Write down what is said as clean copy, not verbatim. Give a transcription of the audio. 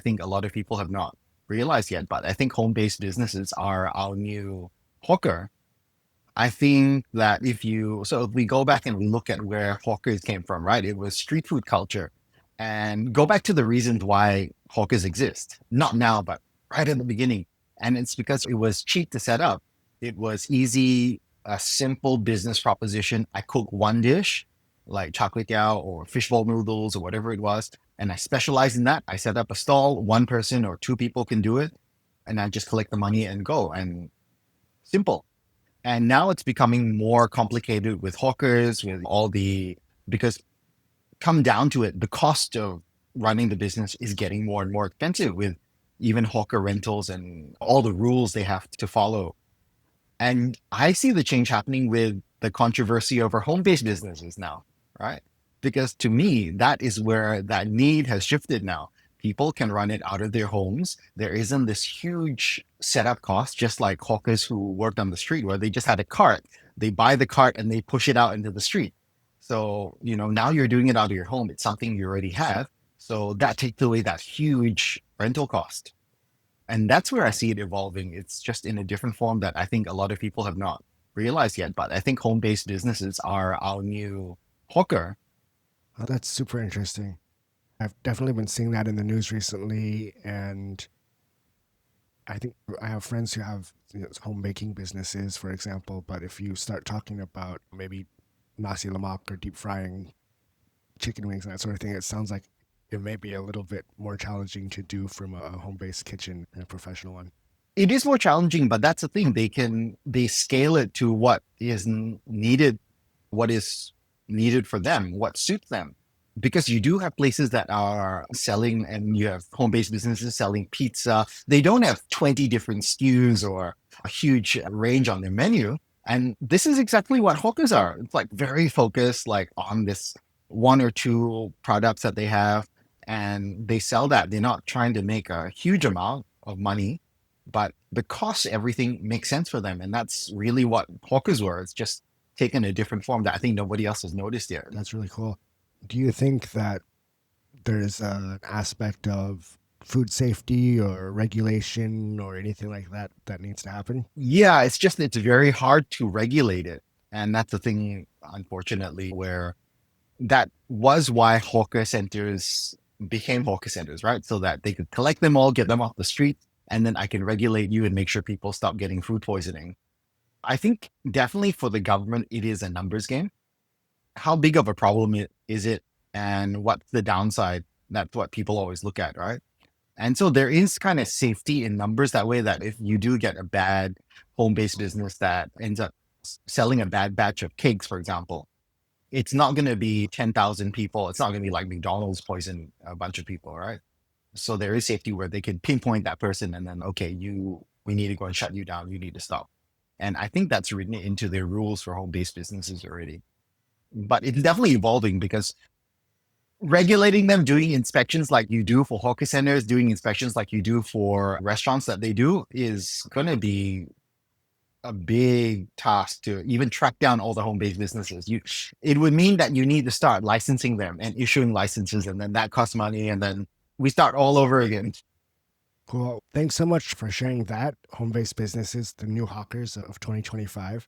I think a lot of people have not realized yet, but I think home-based businesses are our new hawker. I think that if we go back and we look at where hawkers came from, right? It was street food culture. And go back to the reasons why hawkers exist. Not now, but right at the beginning. And it's because it was cheap to set up. It was easy, a simple business proposition. I cook one dish, like char kway teow or fishbowl noodles or whatever it was, and I specialize in that. I set up a stall, one person or two people can do it, and I just collect the money and go. And simple. And now it's becoming more complicated with hawkers, with all the, because come down to it, the cost of running the business is getting more and more expensive with even hawker rentals and all the rules they have to follow. And I see the change happening with the controversy over home based businesses now, right? Because to me, that is where that need has shifted now. People can run it out of their homes. There isn't this huge setup cost, just like hawkers who worked on the street where they just had a cart. They buy the cart and they push it out into the street. So, now you're doing it out of your home. It's something you already have. So that takes away that huge rental cost. And that's where I see it evolving. It's just in a different form that I think a lot of people have not realized yet. But I think home based businesses are our new hawker. Oh, that's super interesting. I've definitely been seeing that in the news recently, and I think I have friends who have home baking businesses, for example. But if you start talking about maybe nasi lemak or deep frying chicken wings and that sort of thing, it sounds like it may be a little bit more challenging to do from a home-based kitchen and a professional one. It is more challenging, but that's the thing. They scale it to what is needed, what is needed for them, what suits them. Because you do have places that are selling, and you have home-based businesses selling pizza. They don't have 20 different SKUs or a huge range on their menu. And this is exactly what hawkers are. It's like very focused, like on this one or two products that they have, and they sell that. They're not trying to make a huge amount of money, but the cost, everything makes sense for them. And that's really what hawkers were. It's just taken a different form that I think nobody else has noticed yet. That's really cool. Do you think that there's an aspect of food safety or regulation or anything like that that needs to happen? Yeah, it's very hard to regulate it. And that's the thing, unfortunately, where that was why hawker centers became hawker centers, right? So that they could collect them all, get them off the street, and then I can regulate you and make sure people stop getting food poisoning. I think definitely for the government, it is a numbers game. How big of a problem is it, and what's the downside? That's what people always look at, right? And so there is kind of safety in numbers that way, that if you do get a bad home-based business that ends up selling a bad batch of cakes, for example, it's not going to be 10,000 people. It's not going to be like McDonald's poison a bunch of people, right? So there is safety where they can pinpoint that person and then, okay, we need to go and shut you down. You need to stop. And I think that's written into their rules for home-based businesses already. But it's definitely evolving, because regulating them, doing inspections like you do for hawker centers, doing inspections like you do for restaurants that they do, is going to be a big task to even track down all the home-based businesses. It would mean that you need to start licensing them and issuing licenses, and then that costs money, and then we start all over again. Cool. Thanks so much for sharing that. Home based businesses, the new hawkers of 2025.